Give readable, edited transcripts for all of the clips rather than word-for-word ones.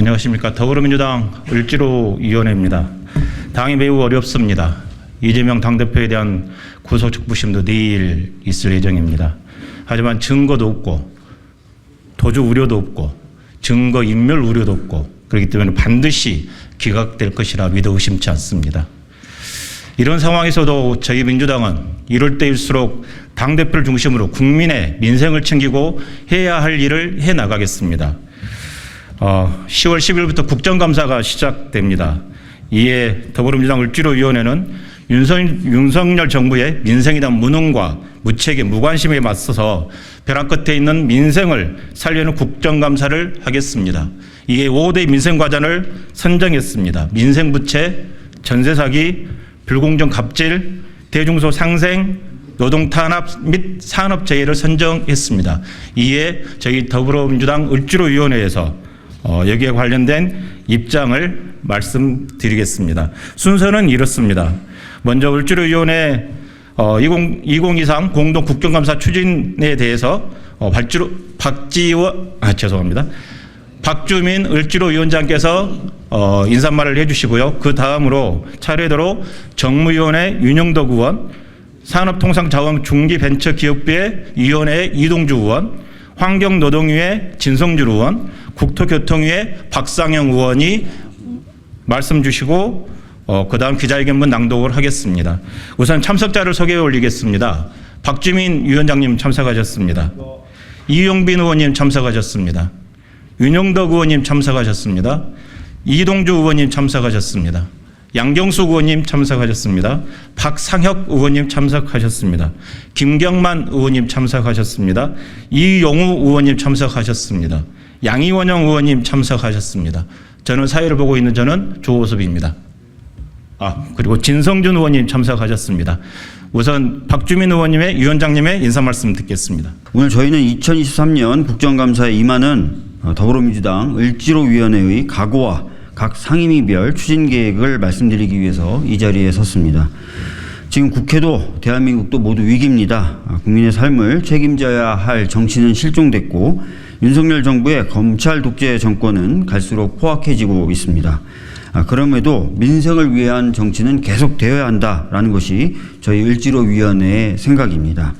안녕하십니까. 더불어민주당 을지로위원회입니다. 당이 매우 어렵습니다. 이재명 당대표에 대한 구속적부심도 내일 있을 예정입니다. 하지만 증거도 없고 도주 우려도 없고 증거 인멸 우려도 없고 그렇기 때문에 반드시 기각될 것이라 믿어 의심치 않습니다. 이런 상황에서도 저희 민주당은 이럴 때일수록 당대표를 중심으로 국민의 민생을 챙기고 해야 할 일을 해나가겠습니다. 10월 10일부터 국정감사가 시작됩니다. 이에 더불어민주당 을지로위원회는 윤석열 정부의 민생에 대한 무능과 무책임, 무관심에 맞서서 벼랑 끝에 있는 민생을 살리는 국정감사를 하겠습니다. 이에 5대 민생과제를 선정했습니다. 민생부채, 전세사기, 불공정 갑질, 대중소 상생, 노동탄압 및 산업재해를 선정했습니다. 이에 저희 더불어민주당 을지로위원회에서 여기에 관련된 입장을 말씀드리겠습니다. 순서는 이렇습니다. 먼저 을지로위원회 2023 공동 국정감사 추진에 대해서 박주민 을지로위원장께서 인사말을 해주시고요. 그 다음으로 차례대로 정무위원회 윤영덕 의원, 산업통상자원중기벤처기업부의 위원회 이동주 의원, 환경노동위의 진성준 의원, 국토교통위의 박상영 의원이 말씀 주시고 그 다음 기자회견문 낭독을 하겠습니다. 우선 참석자를 소개해 올리겠습니다. 박주민 위원장님 참석하셨습니다. 이용빈 의원님 참석하셨습니다. 윤영덕 의원님 참석하셨습니다. 이동주 의원님 참석하셨습니다. 양경숙 의원님 참석하셨습니다. 박상혁 의원님 참석하셨습니다. 김경만 의원님 참석하셨습니다. 이용우 의원님 참석하셨습니다. 양이원영 의원님 참석하셨습니다. 저는 사회를 보고 있는 저는 조호섭입니다. 그리고 진성준 의원님 참석하셨습니다. 우선 박주민 의원님의 위원장님의 인사 말씀 듣겠습니다. 오늘 저희는 2023년 국정감사에 임하는 더불어민주당 을지로위원회의 각오와 각 상임위별 추진계획을 말씀드리기 위해서 이 자리에 섰습니다. 지금 국회도 대한민국도 모두 위기입니다. 국민의 삶을 책임져야 할 정치는 실종됐고 윤석열 정부의 검찰 독재 정권은 갈수록 포악해지고 있습니다. 그럼에도 민생을 위한 정치는 계속되어야 한다라는 것이 저희 을지로위원회의 생각입니다.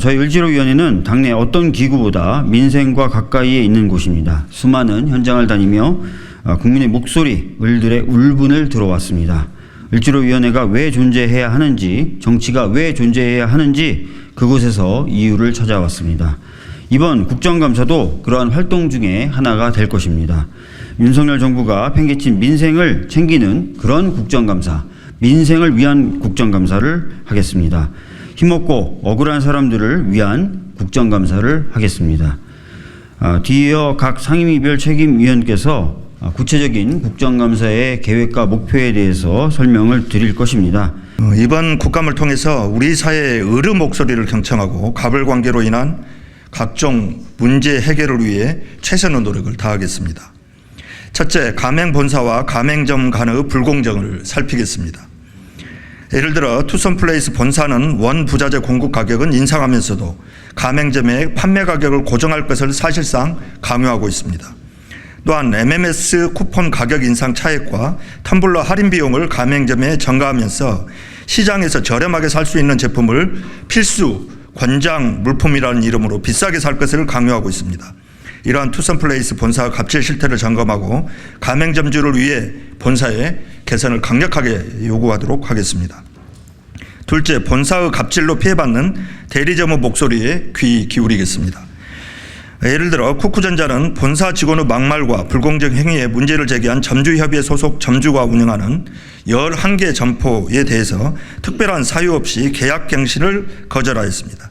저희 을지로위원회는 당내 어떤 기구보다 민생과 가까이에 있는 곳입니다. 수많은 현장을 다니며 국민의 목소리, 을들의 울분을 들어왔습니다. 을지로위원회가 왜 존재해야 하는지, 정치가 왜 존재해야 하는지 그곳에서 이유를 찾아왔습니다. 이번 국정감사도 그러한 활동 중에 하나가 될 것입니다. 윤석열 정부가 팽개친 민생을 챙기는 그런 국정감사, 민생을 위한 국정감사를 하겠습니다. 힘없고 억울한 사람들을 위한 국정감사를 하겠습니다. 뒤이어 각 상임위별 책임위원께서 구체적인 국정감사의 계획과 목표에 대해서 설명을 드릴 것입니다. 이번 국감을 통해서 우리 사회의 의료 목소리를 경청하고 가불관계로 인한 각종 문제 해결을 위해 최선의 노력을 다하겠습니다. 첫째, 가맹 본사와 가맹점 간의 불공정을 살피겠습니다. 예를 들어 투썸플레이스 본사는 원부자재 공급 가격은 인상하면서도 가맹점의 판매 가격을 고정할 것을 사실상 강요하고 있습니다. 또한 MMS 쿠폰 가격 인상 차액과 텀블러 할인 비용을 가맹점에 전가하면서 시장에서 저렴하게 살 수 있는 제품을 필수 권장 물품이라는 이름으로 비싸게 살 것을 강요하고 있습니다. 이러한 투썸플레이스 본사 갑질 실태를 점검하고 가맹점주를 위해 본사의 개선을 강력하게 요구하도록 하겠습니다. 둘째, 본사의 갑질로 피해받는 대리점의 목소리에 귀 기울이겠습니다. 예를 들어 쿠쿠전자는 본사 직원의 막말과 불공정 행위에 문제를 제기한 점주협의회 소속 점주가 운영하는 11개 점포에 대해서 특별한 사유 없이 계약 갱신을 거절하였습니다.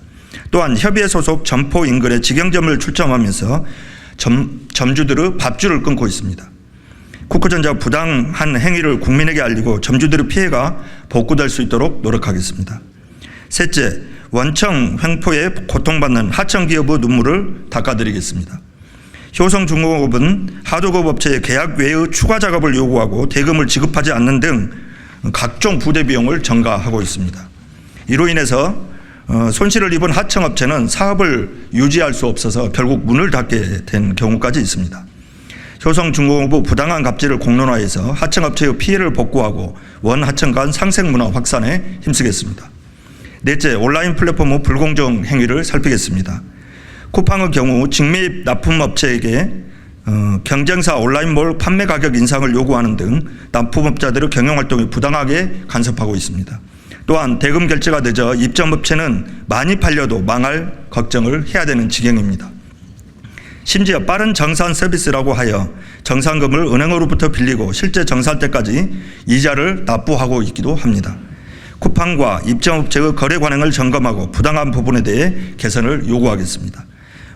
또한 협의회 소속 점포 인근에 직영점을 출점하면서 점주들의 밥줄을 끊고 있습니다. 쿠쿠전자 부당한 행위를 국민에게 알리고 점주들의 피해가 복구될 수 있도록 노력하겠습니다. 셋째, 원청 횡포에 고통받는 하청 기업의 눈물을 닦아드리겠습니다. 효성중공업은 하도급 업체의 계약 외의 추가 작업을 요구하고 대금을 지급하지 않는 등 각종 부대 비용을 전가하고 있습니다. 이로 인해서 손실을 입은 하청업체는 사업을 유지할 수 없어서 결국 문을 닫게 된 경우까지 있습니다. 효성중공업부 부당한 갑질을 공론화해서 하청업체의 피해를 복구하고 원하청 간 상생문화 확산에 힘쓰겠습니다. 넷째, 온라인 플랫폼의 불공정 행위를 살피겠습니다. 쿠팡의 경우 직매입 납품업체에게 경쟁사 온라인몰 판매 가격 인상을 요구하는 등 납품업자들의 경영활동이 부당하게 간섭하고 있습니다. 또한 대금 결제가 늦어 입점업체는 많이 팔려도 망할 걱정을 해야 되는 지경입니다. 심지어 빠른 정산 서비스라고 하여 정산금을 은행으로부터 빌리고 실제 정산 때까지 이자를 납부하고 있기도 합니다. 쿠팡과 입점업체의 거래 관행을 점검하고 부당한 부분에 대해 개선을 요구하겠습니다.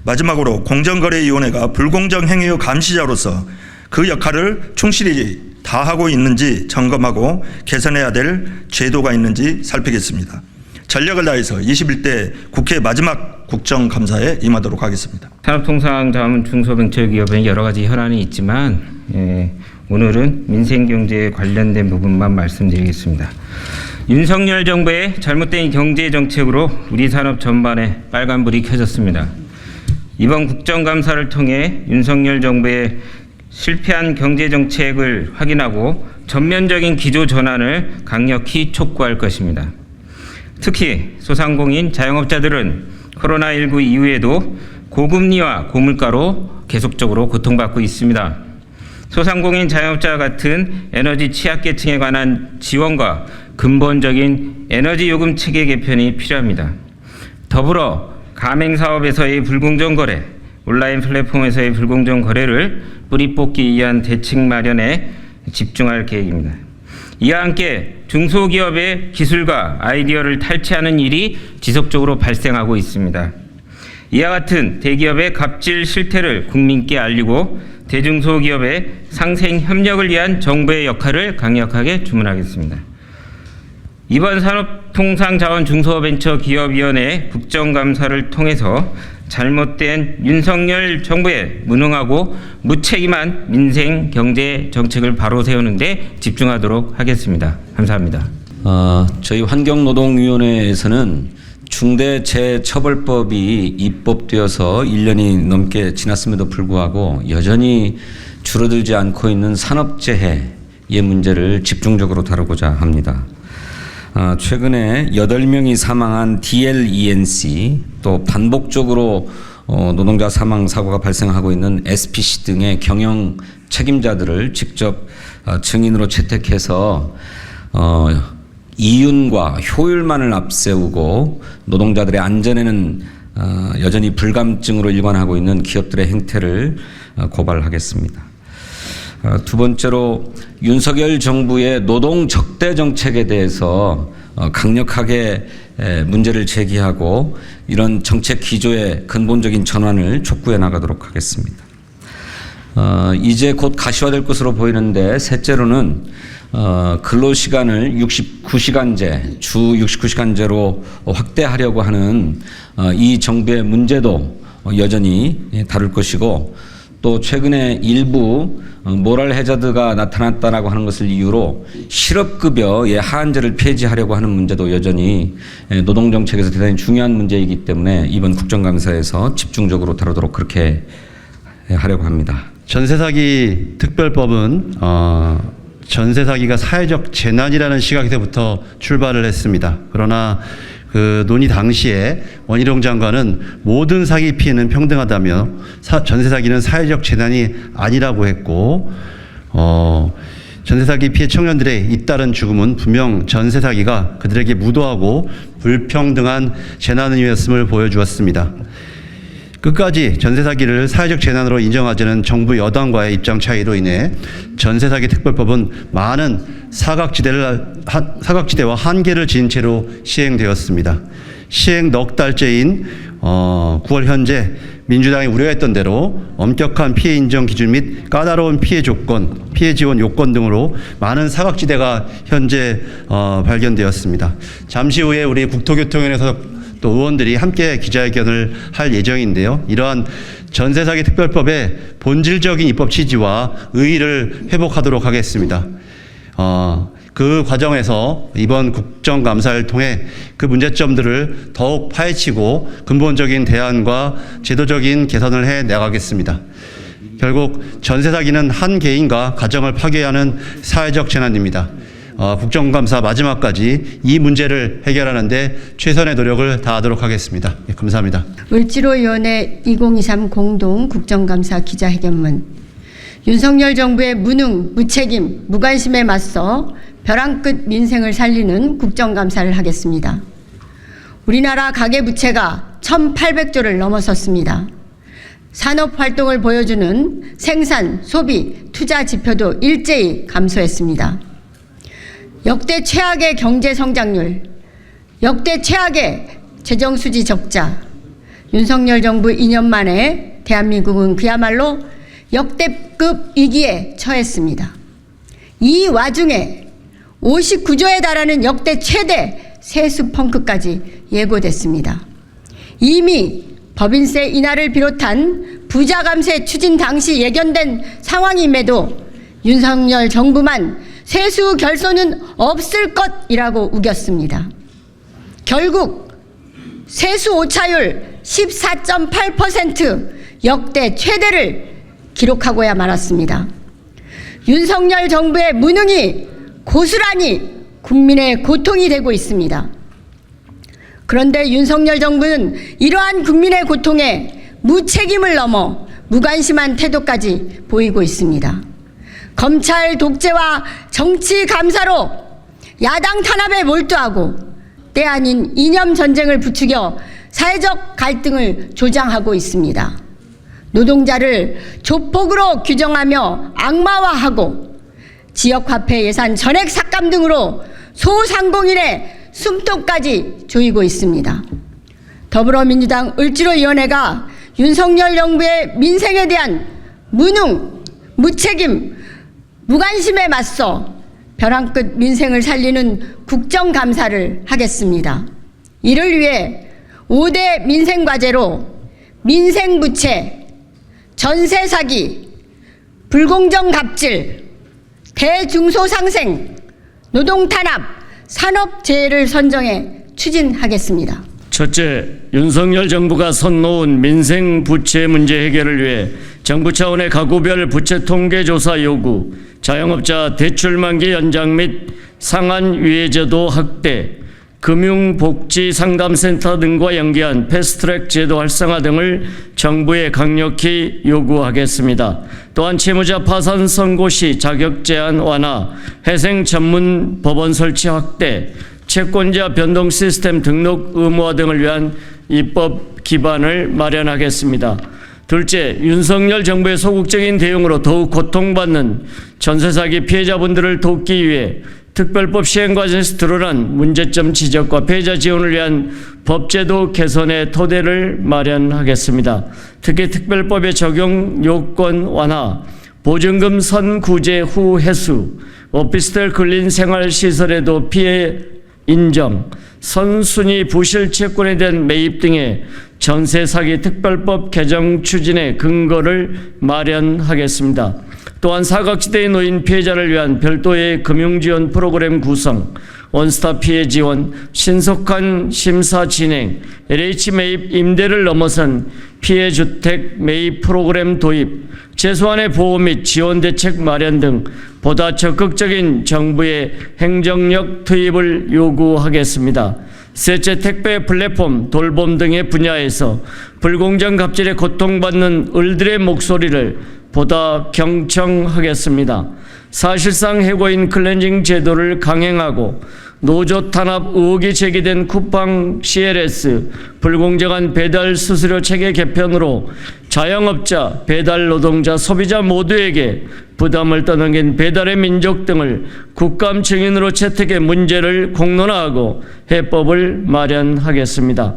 마지막으로 공정거래위원회가 불공정 행위의 감시자로서 그 역할을 충실히 다하고 있는지 점검하고 개선해야 될 제도가 있는지 살피겠습니다. 전력을 다해서 21대 국회 마지막 국정감사에 임하도록 하겠습니다. 산업통상자원 중소벤처기업에 여러 가지 현안이 있지만 오늘은 민생경제에 관련된 부분만 말씀드리겠습니다. 윤석열 정부의 잘못된 경제정책으로 우리 산업 전반에 빨간불이 켜졌습니다. 이번 국정감사를 통해 윤석열 정부의 실패한 경제정책을 확인하고 전면적인 기조 전환을 강력히 촉구할 것입니다. 특히 소상공인 자영업자들은 코로나19 이후에도 고금리와 고물가로 계속적으로 고통받고 있습니다. 소상공인 자영업자와 같은 에너지 취약계층에 관한 지원과 근본적인 에너지 요금 체계 개편이 필요합니다. 더불어 가맹사업에서의 불공정 거래, 온라인 플랫폼에서의 불공정 거래를 뿌리 뽑기 위한 대책 마련에 집중할 계획입니다. 이와 함께 중소기업의 기술과 아이디어를 탈취하는 일이 지속적으로 발생하고 있습니다. 이와 같은 대기업의 갑질 실태를 국민께 알리고 대중소기업의 상생 협력을 위한 정부의 역할을 강력하게 주문하겠습니다. 이번 산업통상자원중소벤처기업위원회 국정감사를 통해서 잘못된 윤석열 정부의 무능하고 무책임한 민생 경제 정책을 바로 세우는 데 집중하도록 하겠습니다. 감사합니다. 저희 환경노동위원회에서는 중대재해처벌법이 입법되어서 1년이 넘게 지났음에도 불구하고 여전히 줄어들지 않고 있는 산업재해의 문제를 집중적으로 다루고자 합니다. 최근에 8명이 사망한 DLENC, 또 반복적으로 노동자 사망 사고가 발생하고 있는 SPC 등의 경영 책임자들을 직접 증인으로 채택해서 이윤과 효율만을 앞세우고 노동자들의 안전에는 여전히 불감증으로 일관하고 있는 기업들의 행태를 고발하겠습니다. 두 번째로 윤석열 정부의 노동 적대 정책에 대해서 강력하게 문제를 제기하고 이런 정책 기조의 근본적인 전환을 촉구해 나가도록 하겠습니다. 이제 곧 가시화될 것으로 보이는데 셋째로는 근로시간을 69시간제, 주 69시간제로 확대하려고 하는 이 정부의 문제도 여전히 다룰 것이고, 또 최근에 일부 모랄 해저드가 나타났다라고 하는 것을 이유로 실업급여의 하한제를 폐지하려고 하는 문제도 여전히 노동정책에서 대단히 중요한 문제이기 때문에 이번 국정감사에서 집중적으로 다루도록 그렇게 하려고 합니다. 전세사기 특별법은 전세사기가 사회적 재난이라는 시각에서부터 출발을 했습니다. 그러나 그 논의 당시에 원희룡 장관은 모든 사기 피해는 평등하다며 전세사기는 사회적 재난이 아니라고 했고, 전세사기 피해 청년들의 잇따른 죽음은 분명 전세사기가 그들에게 무도하고 불평등한 재난이었음을 보여주었습니다. 끝까지 전세사기를 사회적 재난으로 인정하자는 정부 여당과의 입장 차이로 인해 전세사기 특별법은 많은 사각지대와 한계를 지닌 채로 시행되었습니다. 시행 넉 달째인 9월 현재 민주당이 우려했던 대로 엄격한 피해 인정 기준 및 까다로운 피해 조건, 피해 지원 요건 등으로 많은 사각지대가 현재 발견되었습니다. 잠시 후에 우리 국토교통위원회에서 또 의원들이 함께 기자회견을 할 예정인데요. 이러한 전세사기 특별법의 본질적인 입법 취지와 의의를 회복하도록 하겠습니다. 그 과정에서 이번 국정감사를 통해 그 문제점들을 더욱 파헤치고 근본적인 대안과 제도적인 개선을 해 나가겠습니다. 결국 전세 사기는 한 개인과 가정을 파괴하는 사회적 재난입니다. 국정감사 마지막까지 이 문제를 해결하는 데 최선의 노력을 다하도록 하겠습니다. 예, 감사합니다. 을지로위원회 2023 공동 국정감사 기자회견문. 윤석열 정부의 무능, 무책임, 무관심에 맞서 벼랑 끝 민생을 살리는 국정감사를 하겠습니다. 우리나라 가계부채가 1,800조를 넘어섰습니다. 산업활동을 보여주는 생산, 소비, 투자 지표도 일제히 감소했습니다. 역대 최악의 경제성장률, 역대 최악의 재정수지 적자, 윤석열 정부 2년 만에 대한민국은 그야말로 역대급 위기에 처했습니다. 이 와중에 59조에 달하는 역대 최대 세수 펑크까지 예고됐습니다. 이미 법인세 인하를 비롯한 부자 감세 추진 당시 예견된 상황임에도 윤석열 정부만 세수 결손은 없을 것이라고 우겼습니다. 결국 세수 오차율 14.8% 역대 최대를 기록하고야 말았습니다. 윤석열 정부의 무능이 고스란히 국민의 고통이 되고 있습니다. 그런데 윤석열 정부는 이러한 국민의 고통에 무책임을 넘어 무관심한 태도까지 보이고 있습니다. 검찰 독재와 정치 감사로 야당 탄압에 몰두하고 때 아닌 이념 전쟁을 부추겨 사회적 갈등을 조장하고 있습니다. 노동자를 조폭으로 규정하며 악마화하고 지역화폐 예산 전액 삭감 등으로 소상공인의 숨통까지 조이고 있습니다. 더불어민주당 을지로위원회가 윤석열 정부의 민생에 대한 무능, 무책임, 무관심에 맞서 벼랑 끝 민생을 살리는 국정감사를 하겠습니다. 이를 위해 5대 민생과제로 민생부채, 전세 사기, 불공정 갑질, 대중소상생, 노동탄압, 산업재해를 선정해 추진하겠습니다. 첫째, 윤석열 정부가 선 놓은 민생 부채 문제 해결을 위해 정부 차원의 가구별 부채 통계 조사 요구, 자영업자 대출 만기 연장 및 상한 유예제도 확대, 금융복지상담센터 등과 연계한 패스트트랙 제도 활성화 등을 정부에 강력히 요구하겠습니다. 또한 채무자 파산 선고 시 자격 제한 완화, 회생 전문 법원 설치 확대, 채권자 변동 시스템 등록 의무화 등을 위한 입법 기반을 마련하겠습니다. 둘째, 윤석열 정부의 소극적인 대응으로 더욱 고통받는 전세 사기 피해자분들을 돕기 위해 특별법 시행 과정에서 드러난 문제점 지적과 피해자 지원을 위한 법제도 개선의 토대를 마련하겠습니다. 특히 특별법의 적용 요건 완화, 보증금 선구제 후 회수, 오피스텔 근린 생활시설에도 피해 인정, 선순위 부실 채권에 대한 매입 등의 전세 사기 특별법 개정 추진의 근거를 마련하겠습니다. 또한 사각지대에 놓인 피해자를 위한 별도의 금융지원 프로그램 구성, 원스톱 피해 지원, 신속한 심사 진행, LH 매입 임대를 넘어선 피해주택 매입 프로그램 도입, 최소한의 보호 및 지원 대책 마련 등 보다 적극적인 정부의 행정력 투입을 요구하겠습니다. 셋째, 택배 플랫폼, 돌봄 등의 분야에서 불공정 갑질에 고통받는 을들의 목소리를 보다 경청하겠습니다. 사실상 해고인 클렌징 제도를 강행하고 노조 탄압 의혹이 제기된 쿠팡 CLS 불공정한 배달 수수료 체계 개편으로 자영업자, 배달 노동자, 소비자 모두에게 부담을 떠넘긴 배달의 민족 등을 국감 증인으로 채택해 문제를 공론화하고 해법을 마련하겠습니다.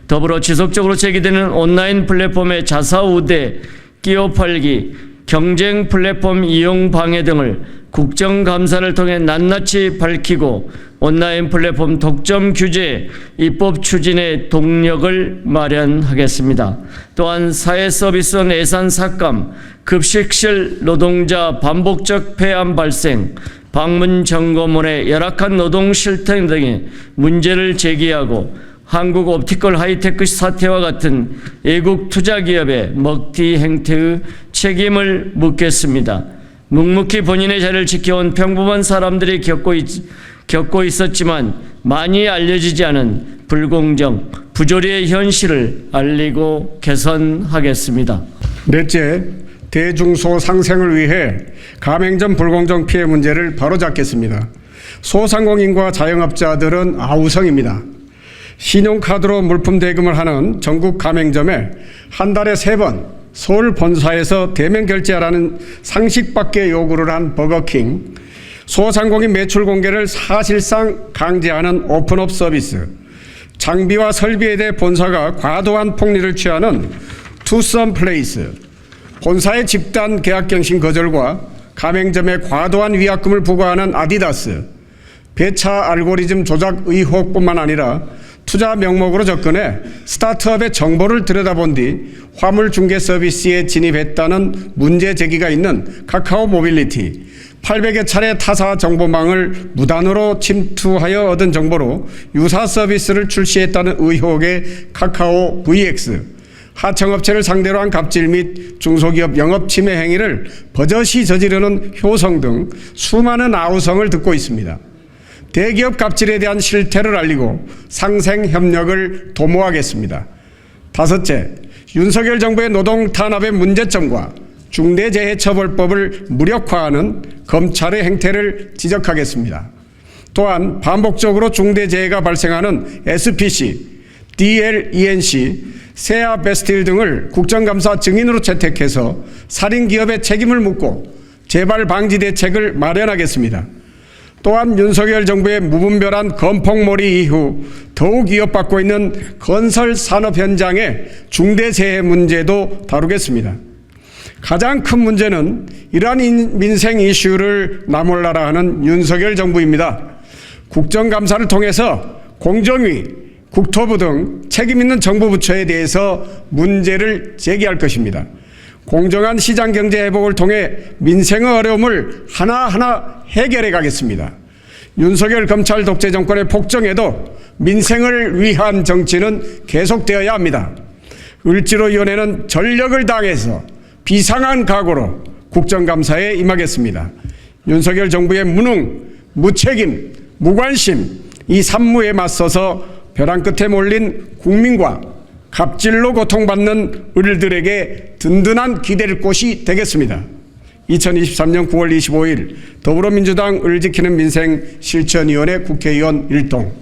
더불어 지속적으로 제기되는 온라인 플랫폼의 자사 우대, 끼어 팔기, 경쟁 플랫폼 이용 방해 등을 국정감사를 통해 낱낱이 밝히고 온라인 플랫폼 독점 규제 입법 추진의 동력을 마련하겠습니다. 또한 사회서비스원 예산 삭감, 급식실 노동자 반복적 폐암 발생, 방문 점검원의 열악한 노동 실태 등의 문제를 제기하고 한국 옵티컬 하이테크 사태와 같은 외국 투자 기업의 먹튀 행태의 책임을 묻겠습니다. 묵묵히 본인의 자리를 지켜온 평범한 사람들이 겪고 있었지만 많이 알려지지 않은 불공정, 부조리의 현실을 알리고 개선하겠습니다. 넷째, 대중소 상생을 위해 가맹점 불공정 피해 문제를 바로잡겠습니다. 소상공인과 자영업자들은 아우성입니다. 신용카드로 물품 대금을 하는 전국 가맹점에 한 달에 3번 서울 본사에서 대면 결제하라는 상식밖의 요구를 한 버거킹, 소상공인 매출 공개를 사실상 강제하는 오픈업 서비스, 장비와 설비에 대해 본사가 과도한 폭리를 취하는 투썸 플레이스, 본사의 집단 계약 갱신 거절과 가맹점에 과도한 위약금을 부과하는 아디다스, 배차 알고리즘 조작 의혹뿐만 아니라 투자 명목으로 접근해 스타트업의 정보를 들여다본 뒤 화물 중개 서비스에 진입했다는 문제 제기가 있는 카카오 모빌리티, 800여 차례 타사 정보망을 무단으로 침투하여 얻은 정보로 유사 서비스를 출시했다는 의혹의 카카오 VX, 하청업체를 상대로 한 갑질 및 중소기업 영업 침해 행위를 버젓이 저지르는 효성 등 수많은 아우성을 듣고 있습니다. 대기업 갑질에 대한 실태를 알리고 상생 협력을 도모하겠습니다. 다섯째, 윤석열 정부의 노동 탄압의 문제점과 중대재해처벌법을 무력화하는 검찰의 행태를 지적하겠습니다. 또한 반복적으로 중대재해가 발생하는 SPC, DLENC, 세아 베스틸 등을 국정감사 증인으로 채택해서 살인기업의 책임을 묻고 재발 방지 대책을 마련하겠습니다. 또한 윤석열 정부의 무분별한 건폭몰이 이후 더욱 위협받고 있는 건설 산업 현장의 중대재해 문제도 다루겠습니다. 가장 큰 문제는 이러한 민생 이슈를 나몰라라 하는 윤석열 정부입니다. 국정감사를 통해서 공정위, 국토부 등 책임 있는 정부 부처에 대해서 문제를 제기할 것입니다. 공정한 시장 경제 회복을 통해 민생의 어려움을 하나하나 해결해 가겠습니다. 윤석열 검찰 독재 정권의 폭정에도 민생을 위한 정치는 계속되어야 합니다. 을지로위원회는 전력을 다해서 비상한 각오로 국정감사에 임하겠습니다. 윤석열 정부의 무능, 무책임, 무관심 이 산무에 맞서서 벼랑 끝에 몰린 국민과 갑질로 고통받는 을들에게 든든한 기댈 곳이 되겠습니다. 2023년 9월 25일 더불어민주당 을 지키는 민생 실천위원회 국회의원 일동